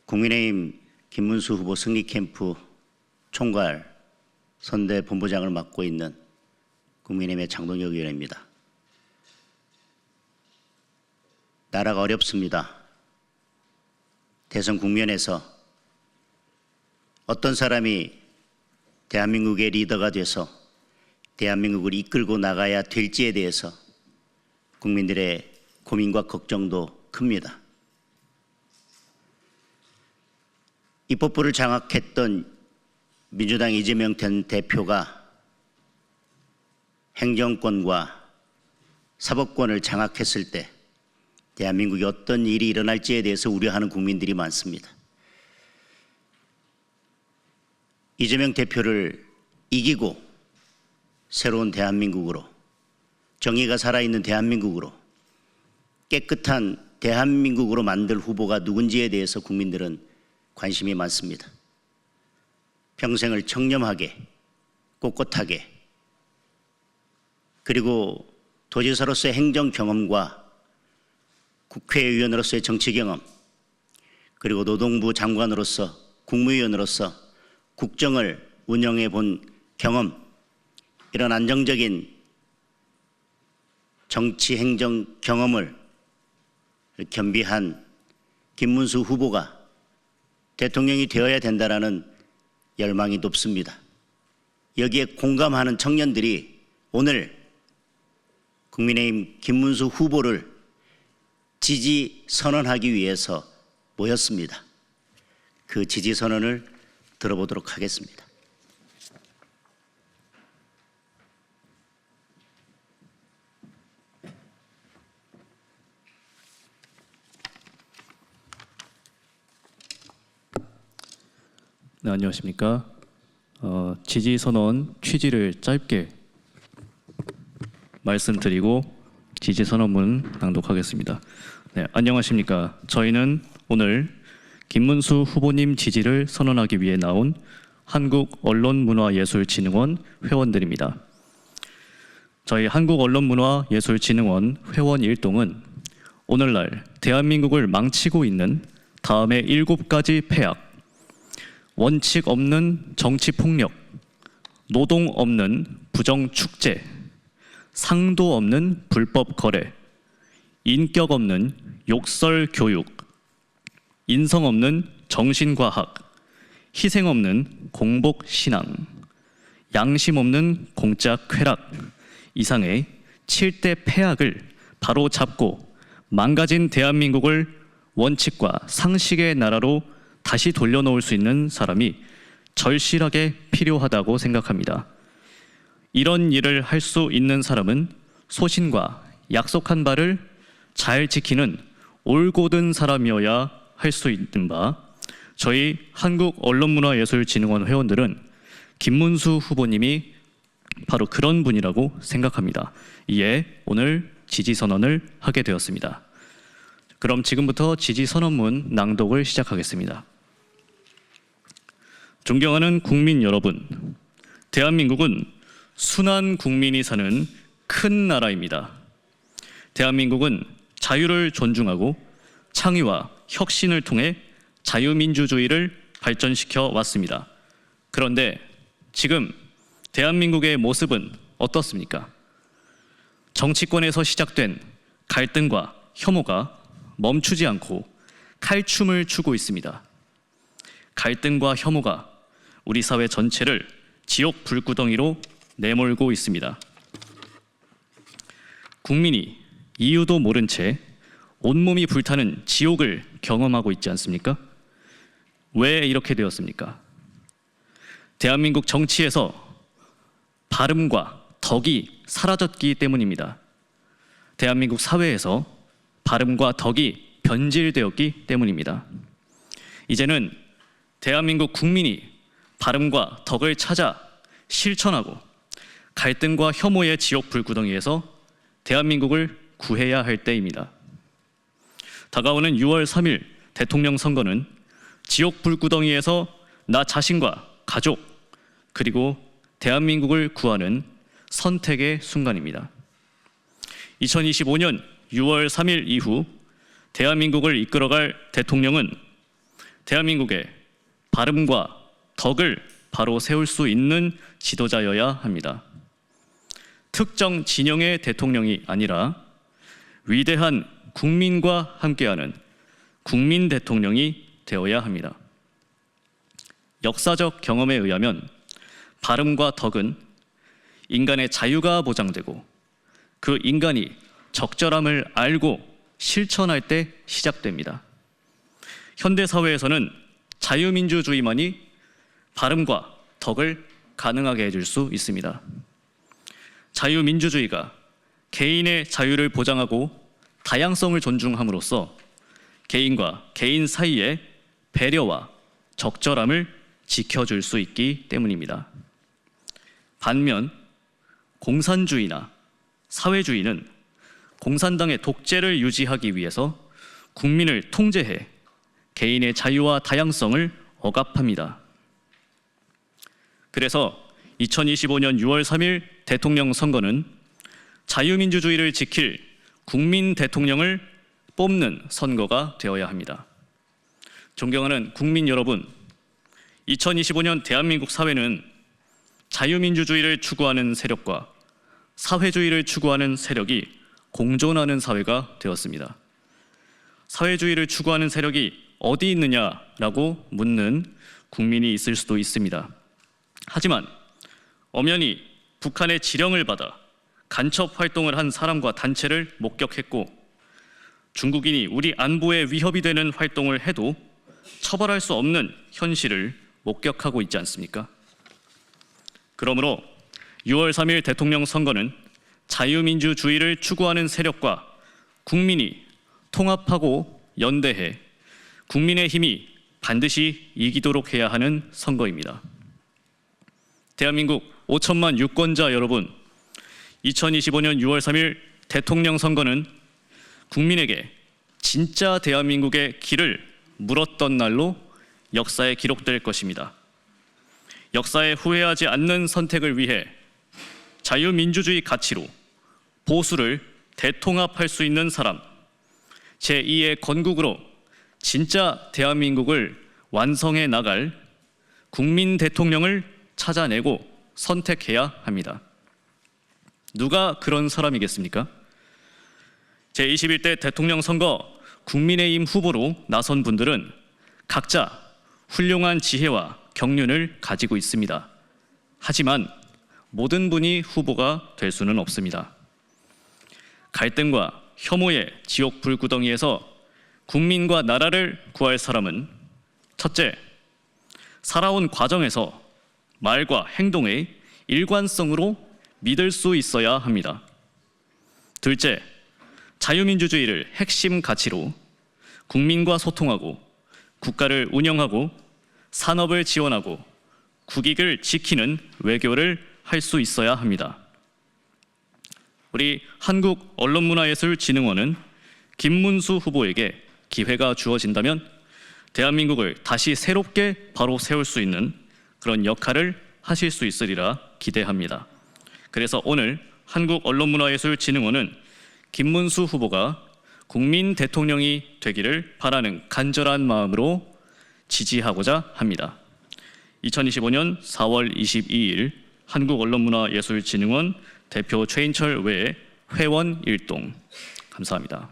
국민의힘 김문수 후보 승리 캠프 총괄 선대 본부장을 맡고 있는 국민의힘의 장동혁 의원입니다. 나라가 어렵습니다. 대선 국면에서 어떤 사람이 대한민국의 리더가 돼서 대한민국을 이끌고 나가야 될지에 대해서 국민들의 고민과 걱정도 큽니다. 입법부를 장악했던 민주당 이재명 전 대표가 행정권과 사법권을 장악했을 때 대한민국에 어떤 일이 일어날지에 대해서 우려하는 국민들이 많습니다. 이재명 대표를 이기고 새로운 대한민국으로, 정의가 살아있는 대한민국으로, 깨끗한 대한민국으로 만들 후보가 누군지에 대해서 국민들은 관심이 많습니다. 평생을 청렴하게, 꼿꼿하게, 그리고 도지사로서의 행정 경험과 국회의원으로서의 정치 경험, 그리고 노동부 장관으로서, 국무위원으로서 국정을 운영해 본 경험, 이런 안정적인 정치 행정 경험을 겸비한 김문수 후보가 대통령이 되어야 된다라는 열망이 높습니다. 여기에 공감하는 청년들이 오늘 국민의힘 김문수 후보를 지지 선언하기 위해서 모였습니다. 그 지지 선언을 들어보도록 하겠습니다. 네, 안녕하십니까. 지지 선언 취지를 짧게 말씀드리고 지지 선언문 낭독하겠습니다. 네, 안녕하십니까. 저희는 오늘 김문수 후보님 지지를 선언하기 위해 나온 한국언론문화예술진흥원 회원들입니다. 저희 한국언론문화예술진흥원 회원 일동은 오늘날 대한민국을 망치고 있는 다음의 7가지 폐악, 원칙 없는 정치 폭력, 노동 없는 부정 축제, 상도 없는 불법 거래, 인격 없는 욕설 교육, 인성 없는 정신과학, 희생 없는 공복 신앙, 양심 없는 공짜 쾌락 이상의 7대 폐악을 바로 잡고 망가진 대한민국을 원칙과 상식의 나라로 다시 돌려놓을 수 있는 사람이 절실하게 필요하다고 생각합니다. 이런 일을 할 수 있는 사람은 소신과 약속한 바를 잘 지키는 올곧은 사람이어야 할 수 있는 바, 저희 한국언론문화예술진흥원 회원들은 김문수 후보님이 바로 그런 분이라고 생각합니다. 이에 오늘 지지선언을 하게 되었습니다. 그럼 지금부터 지지선언문 낭독을 시작하겠습니다. 존경하는 국민 여러분, 대한민국은 순한 국민이 사는 큰 나라입니다. 대한민국은 자유를 존중하고 창의와 혁신을 통해 자유민주주의를 발전시켜 왔습니다. 그런데 지금 대한민국의 모습은 어떻습니까? 정치권에서 시작된 갈등과 혐오가 멈추지 않고 칼춤을 추고 있습니다. 갈등과 혐오가 우리 사회 전체를 지옥 불구덩이로 내몰고 있습니다. 국민이 이유도 모른 채 온몸이 불타는 지옥을 경험하고 있지 않습니까? 왜 이렇게 되었습니까? 대한민국 정치에서 바름과 덕이 사라졌기 때문입니다. 대한민국 사회에서 바름과 덕이 변질되었기 때문입니다. 이제는 대한민국 국민이 바름과 덕을 찾아 실천하고 갈등과 혐오의 지옥 불구덩이에서 대한민국을 구해야 할 때입니다. 다가오는 6월 3일 대통령 선거는 지옥 불구덩이에서 나 자신과 가족, 그리고 대한민국을 구하는 선택의 순간입니다. 2025년 6월 3일 이후 대한민국을 이끌어갈 대통령은 대한민국의 바름과 덕을 바로 세울 수 있는 지도자여야 합니다. 특정 진영의 대통령이 아니라 위대한 국민과 함께하는 국민 대통령이 되어야 합니다. 역사적 경험에 의하면 바름과 덕은 인간의 자유가 보장되고 그 인간이 적절함을 알고 실천할 때 시작됩니다. 현대 사회에서는 자유민주주의만이 바름과 덕을 가능하게 해줄 수 있습니다. 자유민주주의가 개인의 자유를 보장하고 다양성을 존중함으로써 개인과 개인 사이의 배려와 적절함을 지켜줄 수 있기 때문입니다. 반면 공산주의나 사회주의는 공산당의 독재를 유지하기 위해서 국민을 통제해 개인의 자유와 다양성을 억압합니다. 그래서 2025년 6월 3일 대통령 선거는 자유민주주의를 지킬 국민 대통령을 뽑는 선거가 되어야 합니다. 존경하는 국민 여러분, 2025년 대한민국 사회는 자유민주주의를 추구하는 세력과 사회주의를 추구하는 세력이 공존하는 사회가 되었습니다. 사회주의를 추구하는 세력이 어디 있느냐라고 묻는 국민이 있을 수도 있습니다. 하지만 엄연히 북한의 지령을 받아 간첩 활동을 한 사람과 단체를 목격했고 중국인이 우리 안보에 위협이 되는 활동을 해도 처벌할 수 없는 현실을 목격하고 있지 않습니까? 그러므로 6월 3일 대통령 선거는 자유민주주의를 추구하는 세력과 국민이 통합하고 연대해 국민의 힘이 반드시 이기도록 해야 하는 선거입니다. 대한민국 5천만 유권자 여러분, 2025년 6월 3일 대통령 선거는 국민에게 진짜 대한민국의 길을 물었던 날로 역사에 기록될 것입니다. 역사에 후회하지 않는 선택을 위해 자유민주주의 가치로 보수를 대통합할 수 있는 사람, 제2의 건국으로 진짜 대한민국을 완성해 나갈 국민 대통령을 찾아내고 선택해야 합니다. 누가 그런 사람이겠습니까? 제21대 대통령 선거 국민의힘 후보로 나선 분들은 각자 훌륭한 지혜와 경륜을 가지고 있습니다. 하지만 모든 분이 후보가 될 수는 없습니다. 갈등과 혐오의 지옥 불구덩이에서 국민과 나라를 구할 사람은 첫째, 살아온 과정에서 말과 행동의 일관성으로 믿을 수 있어야 합니다. 둘째, 자유민주주의를 핵심 가치로 국민과 소통하고 국가를 운영하고 산업을 지원하고 국익을 지키는 외교를 할 수 있어야 합니다. 우리 한국언론문화예술진흥원은 김문수 후보에게 기회가 주어진다면 대한민국을 다시 새롭게 바로 세울 수 있는 그런 역할을 하실 수 있으리라 기대합니다. 그래서 오늘 한국언론문화예술진흥원은 김문수 후보가 국민 대통령이 되기를 바라는 간절한 마음으로 지지하고자 합니다. 2025년 4월 22일 한국언론문화예술진흥원 대표 최인철 외 회원 일동. 감사합니다.